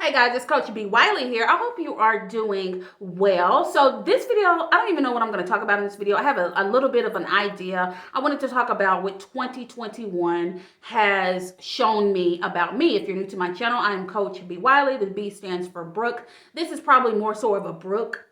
Hey guys, it's Coach B. Wiley here. I hope you are doing well. So this video, I don't even know what I'm going to talk about in this video. I have a little bit of an idea. I wanted to talk about what 2021 has shown me about me. If you're new to my channel, I am Coach B. Wiley. The B stands for Brooke. This is probably more so of a Brooke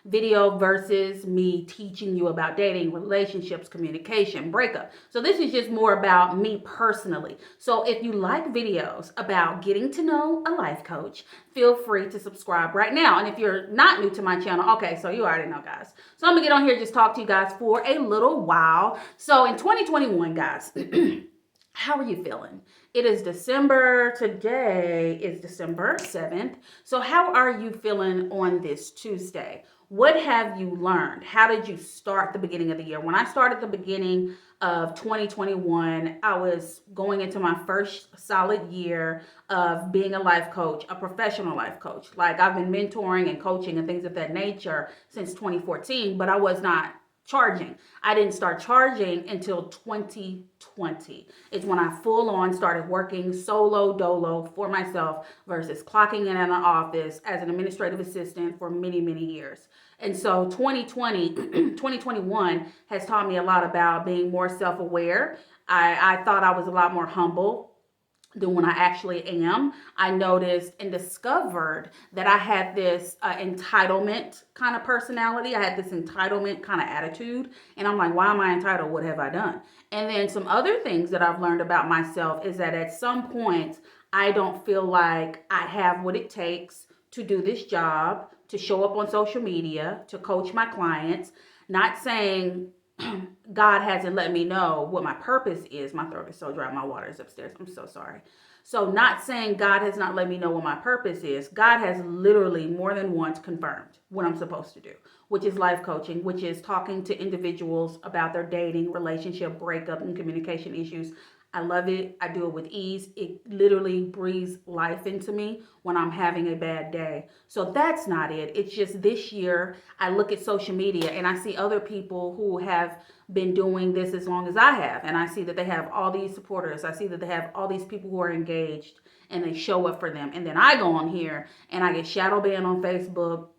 video versus me teaching you about dating, relationships, communication, breakup. So this is just more about me personally. So if you like videos about getting to know a life coach, feel free to subscribe right now. And if you're not new to my channel, okay, so you already know, guys. So I'm gonna get on here and just talk to you guys for a little while. So in 2021, guys, how are you feeling? It is December. Today is December 7th. So how are you feeling on this Tuesday? What have you learned? How did you start the beginning of the year? When I started the beginning of 2021, I was going into my first solid year of being a life coach, a professional life coach. Like, I've been mentoring and coaching and things of that nature since 2014, but I was not charging. I didn't start charging until 2020. It's when I full on started working solo dolo for myself versus clocking in at an office as an administrative assistant for many, many years. And so 2021 has taught me a lot about being more self-aware. I thought I was a lot more humble than when I actually am. I noticed and discovered that I had this entitlement kind of personality. I had this entitlement kind of attitude. And I'm like, why am I entitled? What have I done? And then some other things that I've learned about myself is that at some point, I don't feel like I have what it takes to do this job, to show up on social media, to coach my clients. Not saying God hasn't let me know what my purpose is. My throat is so dry. My water is upstairs. I'm so sorry. So not saying God has not let me know what my purpose is. God has literally more than once confirmed what I'm supposed to do, which is life coaching, which is talking to individuals about their dating, relationship, breakup, and communication issues. I love it. I do it with ease. It literally breathes life into me when I'm having a bad day. So that's not it. It's just this year I look at social media and I see other people who have been doing this as long as I have. And I see that they have all these supporters. I see that they have all these people who are engaged and they show up for them. And then I go on here and I get shadow banned on Facebook.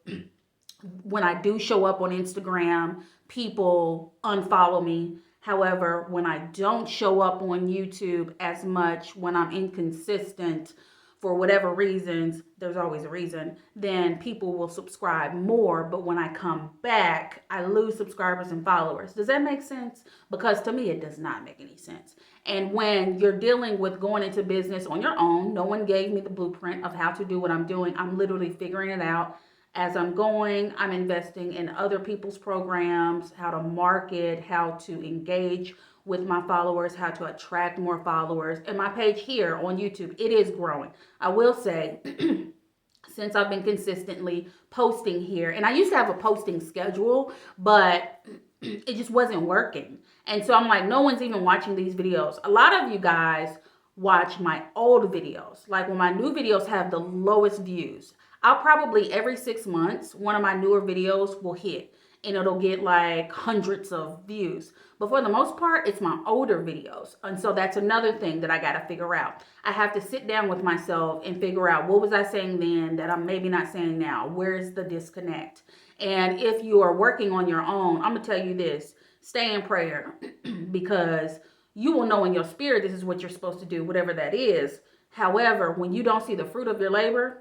When I do show up on Instagram, people unfollow me. However, when I don't show up on YouTube as much, when I'm inconsistent for whatever reasons, there's always a reason, then people will subscribe more. But when I come back, I lose subscribers and followers. Does that make sense? Because to me, it does not make any sense. And when you're dealing with going into business on your own, no one gave me the blueprint of how to do what I'm doing. I'm literally figuring it out. As I'm going, I'm investing in other people's programs, how to market, how to engage with my followers, how to attract more followers. And my page here on YouTube, it is growing. I will say, since I've been consistently posting here, and I used to have a posting schedule, but it just wasn't working. And so I'm like, no one's even watching these videos. A lot of you guys watch my old videos. Like, when my new videos have the lowest views, I'll probably every 6 months, one of my newer videos will hit and it'll get like hundreds of views. But for the most part, it's my older videos. And so that's another thing that I got to figure out. I have to sit down with myself and figure out, what was I saying then that I'm maybe not saying now? Where's the disconnect? And if you are working on your own, I'm going to tell you this, stay in prayer because you will know in your spirit this is what you're supposed to do, whatever that is. However, when you don't see the fruit of your labor,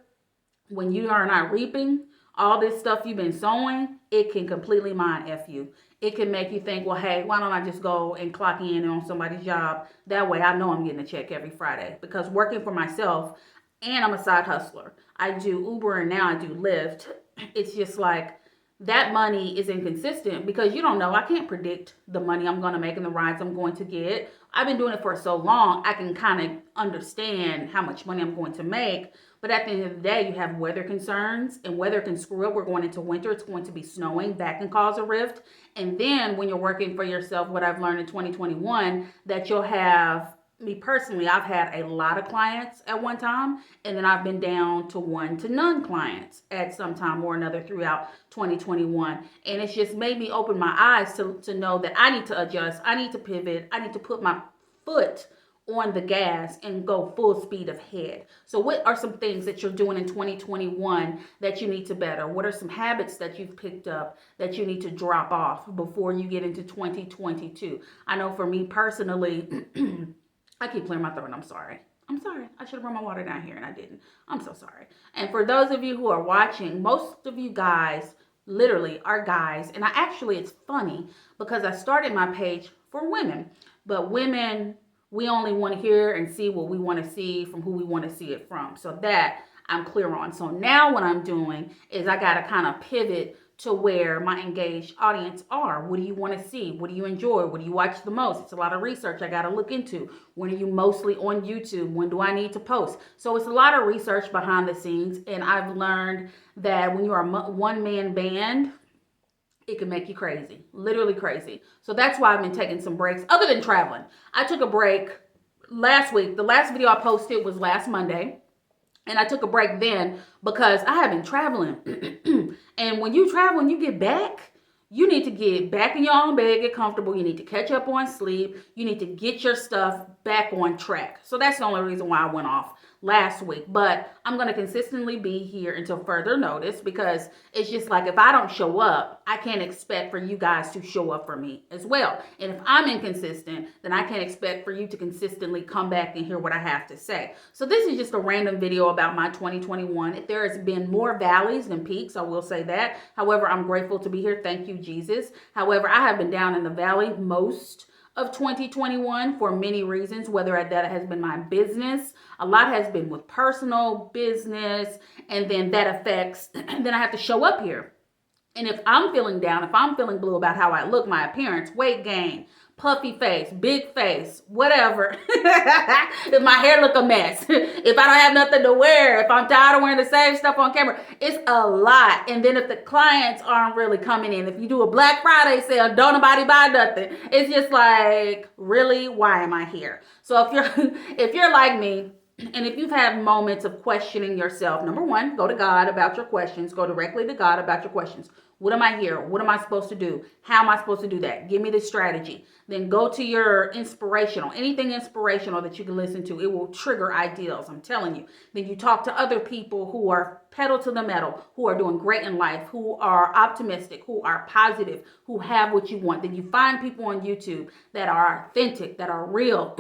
when you are not reaping all this stuff you've been sowing, it can completely mind F you. It can make you think, well, hey, why don't I just go and clock in on somebody's job? That way I know I'm getting a check every Friday. Because working for myself, and I'm a side hustler. I do Uber and now I do Lyft. It's just like, that money is inconsistent because you don't know. I can't predict the money I'm going to make and the rides I'm going to get. I've been doing it for so long, I can kind of understand how much money I'm going to make. But at the end of the day, you have weather concerns, and weather can screw up. We're going into winter. It's going to be snowing. That can cause a rift. And then when you're working for yourself, what I've learned in 2021, that you'll have, me personally, I've had a lot of clients at one time, and then I've been down to one to none clients at some time or another throughout 2021. And it's just made me open my eyes to know that I need to adjust. I need to pivot. I need to put my foot on the gas and go full speed ahead. So what are some things that you're doing in 2021 that you need to better? What are some habits that you've picked up that you need to drop off before you get into 2022? I know for me personally, I keep clearing my throat. I'm sorry. I'm sorry. I should have brought my water down here and I didn't. I'm so sorry. And for those of you who are watching, most of you guys literally are guys. And it's funny because I started my page for women. But women, we only want to hear and see what we want to see from who we want to see it from. So that I'm clear on. So now what I'm doing is I got to kind of pivot to where my engaged audience are. What do you want to see? What do you enjoy? What do you watch the most? It's a lot of research I got to look into. When are you mostly on YouTube? When do I need to post? So it's a lot of research behind the scenes. And I've learned that when you're a one-man band, it can make you crazy, literally crazy. So that's why I've been taking some breaks other than traveling. I took a break last week. The last video I posted was last Monday. And I took a break then because I have been traveling. And when you travel and you get back, you need to get back in your own bed, get comfortable. You need to catch up on sleep. You need to get your stuff back on track. So that's the only reason why I went off last week. But I'm going to consistently be here until further notice because it's just like if I don't show up, I can't expect for you guys to show up for me as well. And if I'm inconsistent, then I can't expect for you to consistently come back and hear what I have to say. So this is just a random video about my 2021. If there has been more valleys than peaks, I will say that. However, I'm grateful to be here. Thank you, Jesus. However, I have been down in the valley most of 2021 for many reasons, whether that has been my business, a lot has been with personal business, and then that affects, and then I have to show up here. And if I'm feeling down, if I'm feeling blue about how I look, my appearance, weight gain, puffy face, big face, whatever, if my hair look a mess, if I don't have nothing to wear, if I'm tired of wearing the same stuff on camera, it's a lot. And then if the clients aren't really coming in, if you do a Black Friday sale, don't nobody buy nothing. It's just like, really, why am I here? So if you're like me, and if you've had moments of questioning yourself, number one, go to God about your questions. Go directly to God about your questions. What am I here? What am I supposed to do? How am I supposed to do that? Give me the strategy. Then go to your inspirational, anything inspirational that you can listen to. It will trigger ideals, I'm telling you. Then you talk to other people who are pedal to the metal, who are doing great in life, who are optimistic, who are positive, who have what you want. Then you find people on YouTube that are authentic, that are real,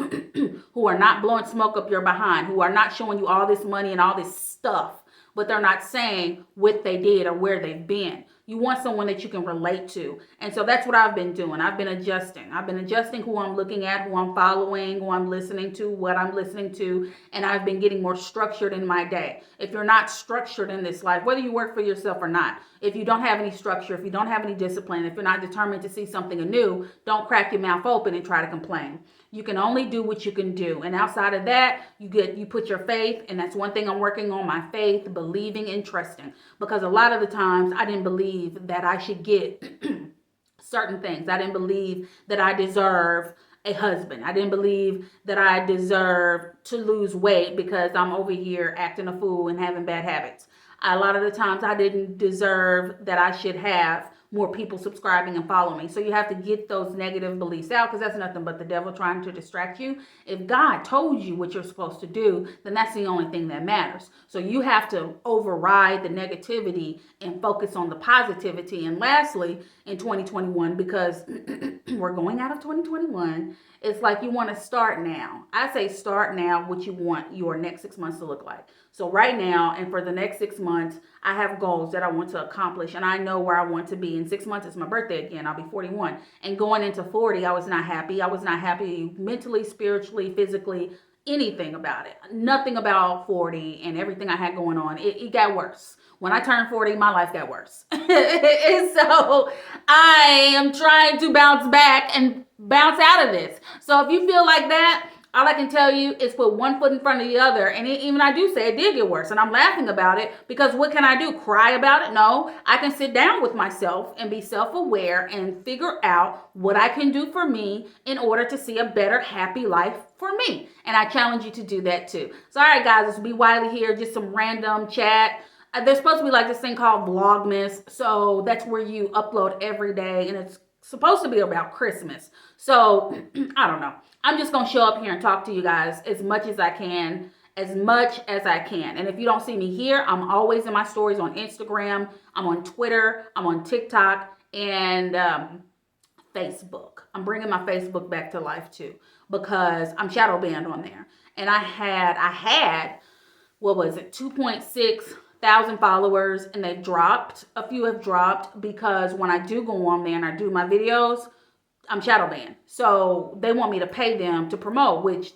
who are not blowing smoke up your behind, who are not showing you all this money and all this stuff, but they're not saying what they did or where they've been. You want someone that you can relate to. And so that's what I've been doing. I've been adjusting. I've been adjusting who I'm looking at, who I'm following, who I'm listening to, what I'm listening to. And I've been getting more structured in my day. If you're not structured in this life, whether you work for yourself or not, if you don't have any structure, if you don't have any discipline, if you're not determined to see something anew, don't crack your mouth open and try to complain. You can only do what you can do. And outside of that, you put your faith. And that's one thing I'm working on, my faith, believing and trusting. Because a lot of the times I didn't believe that I should get certain things. I didn't believe that I deserve a husband. I didn't believe that I deserve to lose weight because I'm over here acting a fool and having bad habits. A lot of the times I didn't deserve that I should have more people subscribing and following me. So you have to get those negative beliefs out because that's nothing but the devil trying to distract you. If God told you what you're supposed to do, then that's the only thing that matters. So you have to override the negativity and focus on the positivity. And lastly, in 2021, because we're going out of 2021, it's like you want to start now. I say start now what you want your next 6 months to look like. So right now and for the next 6 months, I have goals that I want to accomplish and I know where I want to be. In 6 months, it's my birthday again. I'll be 41. And going into 40, I was not happy. I was not happy mentally, spiritually, physically, anything about it. Nothing about 40 and everything I had going on. It got worse. When I turned 40, my life got worse. And so I am trying to bounce back and bounce out of this. So if you feel like that, all I can tell you is put one foot in front of the other. And even I do say it did get worse. And I'm laughing about it because what can I do? Cry about it? No. I can sit down with myself and be self-aware and figure out what I can do for me in order to see a better, happy life for me. And I challenge you to do that too. So all right, guys, it's B. Wiley here. Just some random chat. There's supposed to be like this thing called Vlogmas. So that's where you upload every day. And it's supposed to be about Christmas. So I don't know. I'm just going to show up here and talk to you guys as much as I can. As much as I can. And if you don't see me here, I'm always in my stories on Instagram. I'm on Twitter. I'm on TikTok and Facebook. I'm bringing my Facebook back to life too because I'm shadow banned on there. And I had, what was it, 2.6 thousand followers, and they've dropped. A few have dropped because when I do go on there and I do my videos, I'm shadow banned. So they want me to pay them to promote, which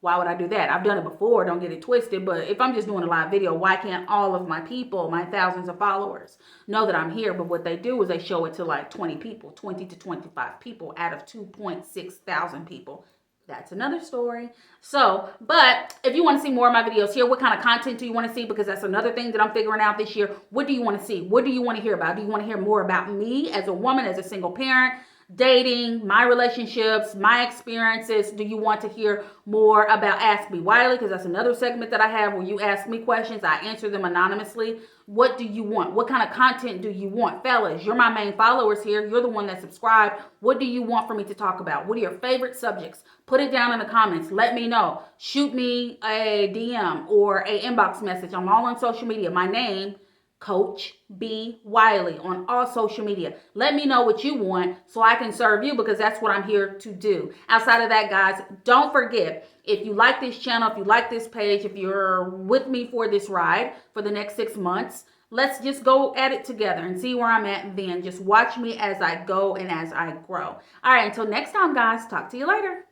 why would I do that? I've done it before, don't get it twisted, but if I'm just doing a live video, why can't all of my people, my thousands of followers, know that I'm here? But what they do is they show it to like 20 people, 20 to 25 people out of 2.6 thousand people. That's another story. So, but if you want to see more of my videos here, what kind of content do you want to see? Because that's another thing that I'm figuring out this year. What do you want to see? What do you want to hear about? Do you want to hear more about me as a woman, as a single parent, dating, my relationships, my experiences? Do you want to hear more about Ask Me Wiley? Because that's another segment that I have where you ask me questions. I answer them anonymously. What do you want? What kind of content do you want? Fellas, you're my main followers here. You're the one that subscribed. What do you want for me to talk about? What are your favorite subjects? Put it down in the comments. Let me know. Shoot me a DM or a inbox message. I'm all on social media. My name, Coach B. Wiley, on all social media. Let me know what you want so I can serve you, because that's what I'm here to do. Outside of that, guys, don't forget, if you like this channel, if you like this page, if you're with me for this ride for the next 6 months, let's just go at it together and see where I'm at. And then just watch me as I go and as I grow. All right, until next time, guys, talk to you later.